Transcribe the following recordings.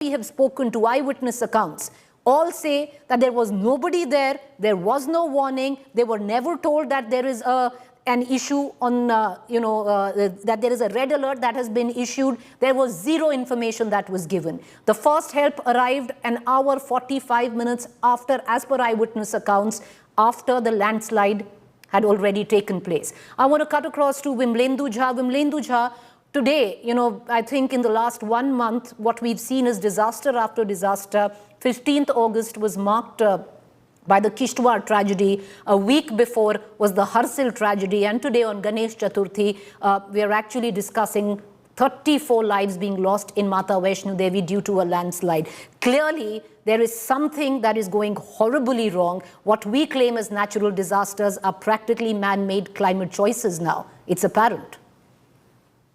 we have spoken to, eyewitness accounts, all say that there was nobody there, there was no warning, they were never told that there is an issue on, that there is a red alert that has been issued. There was zero information that was given. The first help arrived an hour 45 minutes after, as per eyewitness accounts, after the landslide had already taken place. I want to cut across to Vimlendu Jha. Vimlendu Jha, today, I think in the last 1 month, what we've seen is disaster after disaster. 15th August was marked by the Kishtwar tragedy. A week before was the Harsil tragedy. And today on Ganesh Chaturthi, we are actually discussing 34 lives being lost in Mata Vaisho Devi due to a landslide. Clearly, there is something that is going horribly wrong. What we claim as natural disasters are practically man-made climate choices now. It's apparent.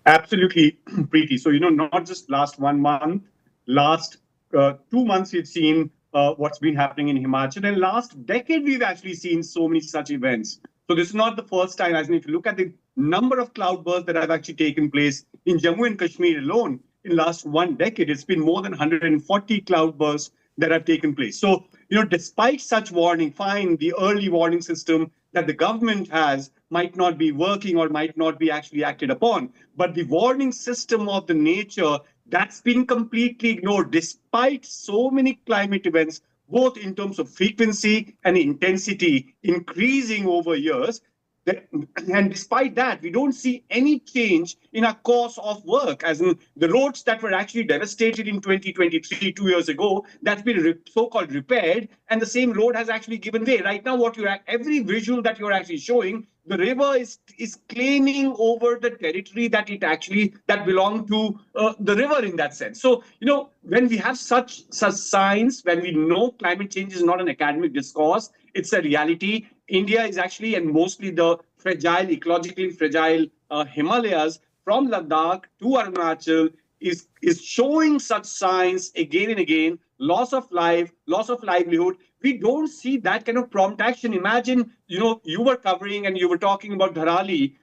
Absolutely, Preeti. So, not just last 1 month, last 2 months we've seen what's been happening in Himachal. And last decade, we've actually seen so many such events. So this is not the first time. As if you look at the number of cloudbursts that have actually taken place in Jammu and Kashmir alone in last 1 decade, it's been more than 140 cloudbursts that have taken place. So, despite such warning, fine, the early warning system that the government has might not be working or might not be actually acted upon. But the warning system of the nature, that's been completely ignored despite so many climate events, both in terms of frequency and intensity increasing over years. And despite that, we don't see any change in our course of work, as in the roads that were actually devastated in 2023, 2 years ago, that's been so-called repaired, and the same road has actually given way. Right now, every visual that you're actually showing, the river is claiming over the territory that belonged to the river in that sense. So, when we have such signs, when we know climate change is not an academic discourse, it's a reality. India is actually, and mostly the ecologically fragile Himalayas from Ladakh to Arunachal is showing such signs again and again, loss of life, loss of livelihood. We don't see that kind of prompt action. Imagine, you were covering and you were talking about Dharali.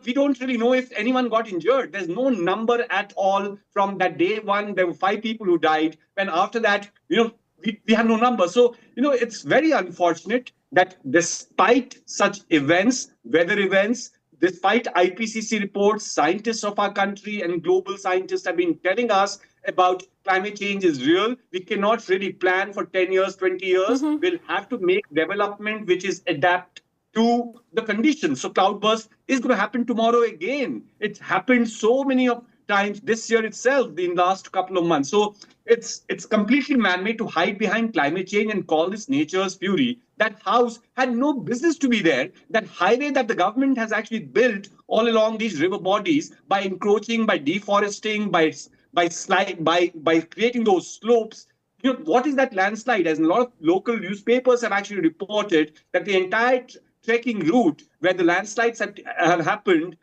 We don't really know if anyone got injured. There's no number at all from that day one. There were 5 people who died. And after that, we have no number. So, it's very unfortunate that despite such events, weather events, despite IPCC reports, scientists of our country and global scientists have been telling us about climate change is real. We cannot really plan for 10 years, 20 years. We'll have to make development which is adapt to the conditions. So cloudburst is going to happen tomorrow again. It's happened so many times this year itself in the last couple of months. So it's completely man-made to hide behind climate change and call this nature's fury. That house had no business to be there. That highway that the government has actually built all along these river bodies by encroaching, by deforesting, by creating those slopes. What is that landslide? As a lot of local newspapers have actually reported that the entire trekking route where the landslides have happened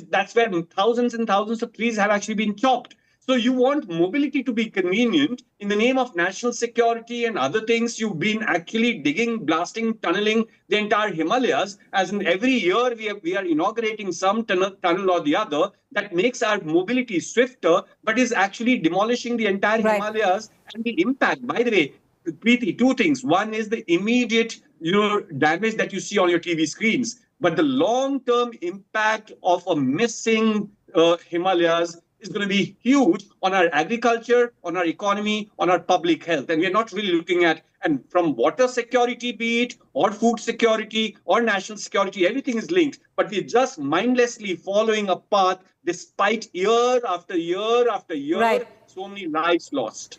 that's where thousands and thousands of trees have actually been chopped. So you want mobility to be convenient in the name of national security and other things. You've been actually digging, blasting, tunneling the entire Himalayas. As in every year, we are inaugurating some tunnel or the other that makes our mobility swifter, but is actually demolishing the entire Himalayas. And the impact, by the way, Preeti, 2 things. One is the immediate damage that you see on your TV screens. But the long-term impact of a missing Himalayas is going to be huge on our agriculture, on our economy, on our public health. And we're not really looking at, and from water security be it, or food security, or national security, everything is linked. But we're just mindlessly following a path despite year after year after year, so many lives lost.